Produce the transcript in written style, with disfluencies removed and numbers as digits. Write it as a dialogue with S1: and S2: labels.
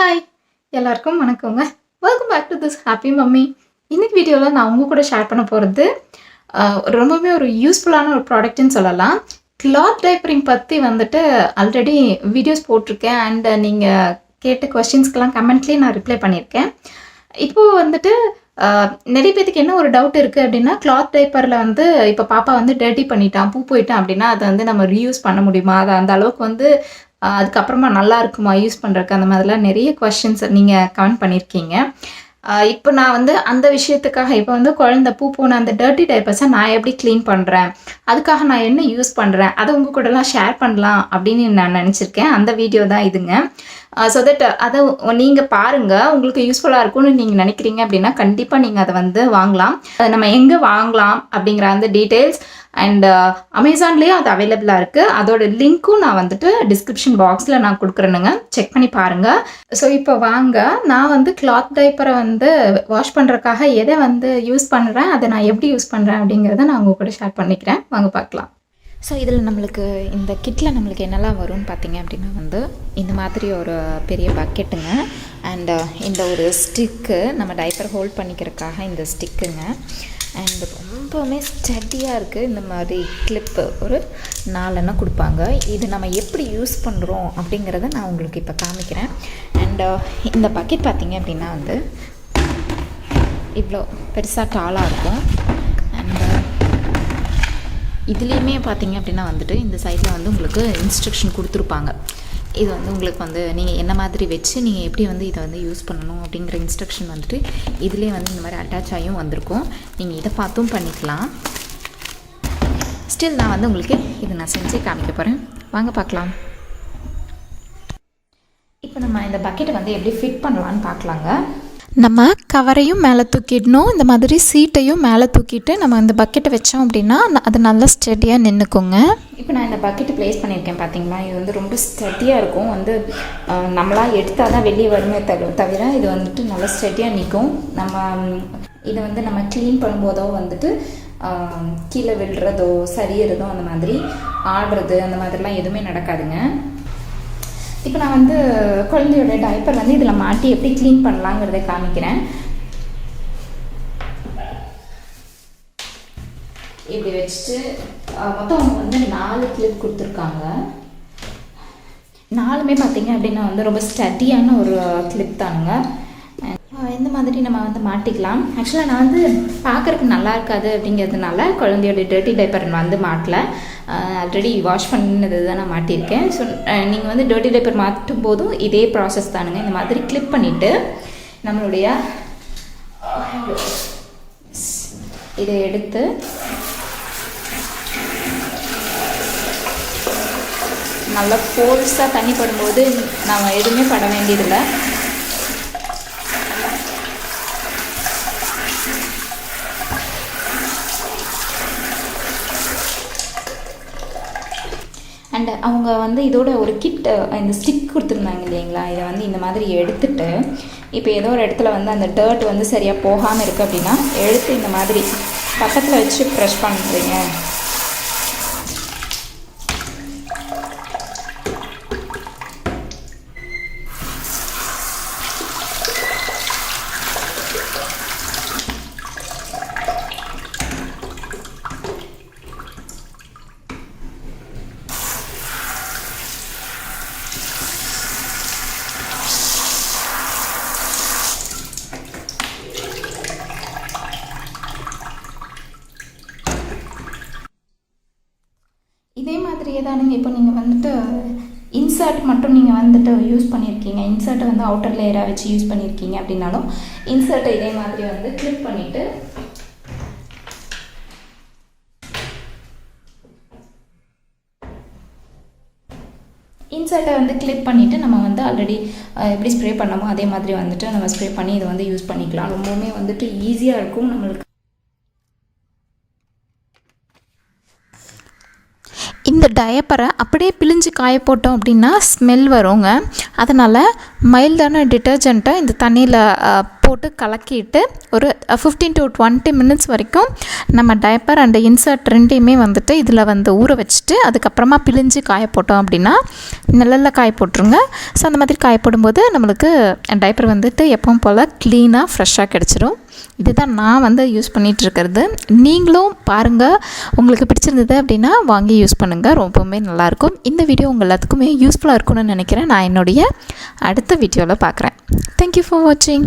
S1: Hi எல்லாருக்கும் வணக்கங்க. Welcome back to this Happy Mummy. இன்னைக்கு வீடியோவில் நான் உங்கள் கூட ஷேர் பண்ண போகிறது ரொம்பவே ஒரு யூஸ்ஃபுல்லான ஒரு ப்ராடக்ட்னு சொல்லலாம். கிளாத் டைப்பரிங் பற்றி வந்துட்டு ஆல்ரெடி வீடியோஸ் போட்டிருக்கேன் அண்ட் நீங்கள் கேட்ட கொஸ்டின்ஸ்க்கெலாம் கமெண்ட்லேயே நான் ரிப்ளை பண்ணியிருக்கேன். இப்போது வந்துட்டு நிறைய பேத்துக்கு என்ன ஒரு டவுட் இருக்குது அப்படின்னா, கிளாத் டைப்பரில் வந்து இப்போ பாப்பா வந்து டர்ட்டி பண்ணிட்டான், பூ போயிட்டான் அப்படின்னா அதை வந்து நம்ம ரீயூஸ் பண்ண முடியுமா? அது அந்த அளவுக்கு வந்து அதுக்கப்புறமா நல்லா இருக்குமா யூஸ் பண்ணுறக்கு? அந்த மாதிரிலாம் நிறைய கொஸ்டின்ஸ் நீங்கள் கமெண்ட் பண்ணியிருக்கீங்க. இப்போ நான் வந்து அந்த விஷயத்துக்காக இப்போ வந்து குழந்தை பூ போன அந்த டர்ட்டி டைப்பர்ஸை நான் எப்படி க்ளீன் பண்ணுறேன், அதுக்காக நான் என்ன யூஸ் பண்ணுறேன், அதை உங்கள் கூடலாம் ஷேர் பண்ணலாம் அப்படின்னு நான் நினச்சிருக்கேன். அந்த வீடியோ தான் இதுங்க. ஸோ தட் அதை நீங்கள் பாருங்கள், உங்களுக்கு யூஸ்ஃபுல்லாக இருக்கும்னு நீங்கள் நினைக்கிறீங்க அப்படின்னா கண்டிப்பாக நீங்கள் அதை வந்து வாங்கலாம். அதை நம்ம எங்கே வாங்கலாம் அப்படிங்கிற அந்த டீட்டெயில்ஸ் அண்ட் அமேசான்லேயும் அது அவைலபிளாக இருக்குது. அதோட லிங்க்கும் நான் வந்துட்டு டிஸ்கிரிப்ஷன் பாக்ஸில் நான் கொடுக்குறேனுங்க, செக் பண்ணி பாருங்கள். ஸோ இப்போ வாங்க, நான் வந்து கிளாத் டைப்பரை வந்து வாஷ் பண்ணுறதுக்காக எதை வந்து யூஸ் பண்ணுறேன், அதை நான் எப்படி யூஸ் பண்ணுறேன் அப்படிங்கிறத நான் உங்கள் கூட ஷேர் பண்ணிக்கிறேன். வாங்க பார்க்கலாம்.
S2: ஸோ இதில் நம்மளுக்கு இந்த கிட்டில் நம்மளுக்கு என்னெல்லாம் வரும்னு பார்த்தீங்க அப்படின்னா வந்து இந்த மாதிரி ஒரு பெரிய பக்கெட்டுங்க அண்ட் இந்த ஒரு ஸ்டிக்கு, நம்ம டைப்பர் ஹோல்ட் பண்ணிக்கிறதுக்காக இந்த ஸ்டிக்குங்க. அண்ட் ரொம்பவுமே ஸ்டடியாக இருக்குது. இந்த மாதிரி கிளிப்பு ஒரு 4 கொடுப்பாங்க. இது நம்ம எப்படி யூஸ் பண்ணுறோம் அப்படிங்கிறத நான் உங்களுக்கு இப்போ காமிக்கிறேன். அண்ட் இந்த பக்கெட் பார்த்திங்க அப்படின்னா வந்து இவ்வளோ பெருசாக டாலாக இருக்கும். அண்ட் இதுலேயுமே பார்த்திங்க அப்படின்னா வந்துட்டு இந்த சைடில் வந்து உங்களுக்கு இன்ஸ்ட்ரக்ஷன் கொடுத்துருப்பாங்க. இது வந்து உங்களுக்கு வந்து நீங்கள் என்ன மாதிரி வச்சு நீங்கள் எப்படி வந்து இதை வந்து யூஸ் பண்ணணும் அப்படிங்கிற இன்ஸ்ட்ரக்ஷன் வந்துட்டு இதிலே வந்து இந்த மாதிரி அட்டாச் ஆகியும் வந்திருக்கும். நீங்கள் இதை பார்த்தும் பண்ணிக்கலாம். ஸ்டில் நான் வந்து உங்களுக்கு இதை நான் செஞ்சு காமிக்க போகிறேன். வாங்க பார்க்கலாம். இப்போ நம்ம இந்த பக்கெட்டை வந்து எப்படி ஃபிட் பண்ணலான்னு பார்க்கலாங்க.
S1: நம்ம கவரையும் மேலே தூக்கிடணும், இந்த மாதிரி சீட்டையும் மேலே தூக்கிட்டு நம்ம இந்த பக்கெட்டை வச்சோம் அப்படின்னா அது நல்லா ஸ்டெடியாக நின்றுக்குங்க.
S2: இப்போ நான் இந்த பக்கெட்டு ப்ளேஸ் பண்ணியிருக்கேன் பார்த்தீங்களா, இது வந்து ரொம்ப ஸ்டெடியாக இருக்கும். வந்து நம்மளாம் எடுத்தால் தான் வெளியே வருமே தவிர இது வந்துட்டு நல்லா ஸ்டெடியாக நிற்கும். நம்ம இதை வந்து நம்ம க்ளீன் பண்ணும்போதோ வந்துட்டு கீழே விழுறதோ சரியறதோ அந்த மாதிரி ஆடுறது அந்த மாதிரிலாம் எதுவுமே நடக்காதுங்க. இப்போ நான் வந்து குழந்தையோட டைப்பர் வந்து இதில் மாட்டி எப்படி க்ளீன் பண்ணலாங்கிறத காமிக்கிறேன். இப்படி வச்சுட்டு மொத்தம் அவங்க வந்து 4 கிளிப் கொடுத்துருக்காங்க. 4மே பார்த்தீங்க அப்படின்னா வந்து ரொம்ப ஸ்டடியான ஒரு கிளிப் தானுங்க. இந்த மாதிரி நம்ம வந்து மாட்டிக்கலாம். ஆக்சுவலாக நான் வந்து பார்க்குறதுக்கு நல்லா இருக்காது அப்படிங்கிறதுனால குழந்தையோட டர்ட்டி டைப்பர் வந்து மாட்டலை, ஆல்ரெடி வாஷ் பண்ணினது தான் நான் மாட்டியிருக்கேன். ஸோ நீங்கள் வந்து டர்ட்டி டைப்பர் மாட்டும் போதும் இதே ப்ராசஸ் தானுங்க. இந்த மாதிரி கிளிப் பண்ணிவிட்டு நம்மளுடைய இதை எடுத்து நல்லா ஃபோர்ஸாக தண்ணி படும்போது நம்ம எதுவுமே பட வேண்டியதில்லை. அண்ட் அவங்க வந்து இதோட ஒரு கிட் இந்த ஸ்டிக் கொடுத்துருந்தாங்க இல்லைங்களா, இதை வந்து இந்த மாதிரி எடுத்துட்டு இப்போ ஏதோ ஒரு இடத்துல வந்து அந்த டர்ட் வந்து சரியாக போகாமல் இருக்குது அப்படின்னா எடுத்து இந்த மாதிரி பக்கத்தில் வச்சு ப்ரெஷ் பண்ணுறீங்க. இதே மாதிரியே தானுங்க. இப்போ நீங்கள் வந்துட்டு இன்சர்ட் மட்டும் நீங்கள் வந்துட்டு யூஸ் பண்ணியிருக்கீங்க, இன்சர்ட்டை வந்து அவுட்டர் லேயராக வச்சு யூஸ் பண்ணியிருக்கீங்க அப்படின்னாலும் இன்சர்ட்டை இதே மாதிரி வந்து கிளிப் பண்ணிவிட்டு இன்சர்ட்டை வந்து கிளிப் பண்ணிவிட்டு நம்ம வந்து ஆல்ரெடி எப்படி ஸ்ப்ரே பண்ணமோ அதே மாதிரி வந்துட்டு நம்ம ஸ்ப்ரே பண்ணி இதை வந்து யூஸ் பண்ணிக்கலாம். ரொம்பவுமே வந்துட்டு ஈஸியாக இருக்கும் நம்மளுக்கு.
S1: இந்த டயப்பரை அப்படியே பிழிஞ்சு காய போட்டோம் அப்படின்னா ஸ்மெல் வருங்க. அதனால் மைல்டான டிட்டர்ஜெண்ட்டை இந்த தண்ணியில் போட்டு கலக்கிட்டு ஒரு 15 to 20 minutes வரைக்கும் நம்ம டயப்பர் அண்ட் இன்சர்ட் ரெண்டையுமே வந்துட்டு இதில் வந்து ஊற வச்சுட்டு அதுக்கப்புறமா பிழிஞ்சு காய போட்டோம் அப்படின்னா நிழலில் காய போட்டுருங்க. ஸோ அந்த மாதிரி காய போடும்போது நம்மளுக்கு டயப்பர் வந்துட்டு எப்பவும் போல் க்ளீனாக ஃப்ரெஷ்ஷாக கிடச்சிரும். இதுதான் நான் வந்து யூஸ் பண்ணிகிட்ருக்கிறது. நீங்களும் பாருங்கள், உங்களுக்கு பிடிச்சிருந்தது அப்படின்னா வாங்கி யூஸ் பண்ணுங்கள், ரொம்பவுமே நல்லாயிருக்கும். இந்த வீடியோ உங்கள் எல்லாத்துக்குமே யூஸ்ஃபுல்லாக இருக்கும்னு நினைக்கிறேன். நான் என்னுடைய அடுத்த வீடியோவில் பார்க்குறேன். தேங்க்யூ ஃபார் வாட்சிங்.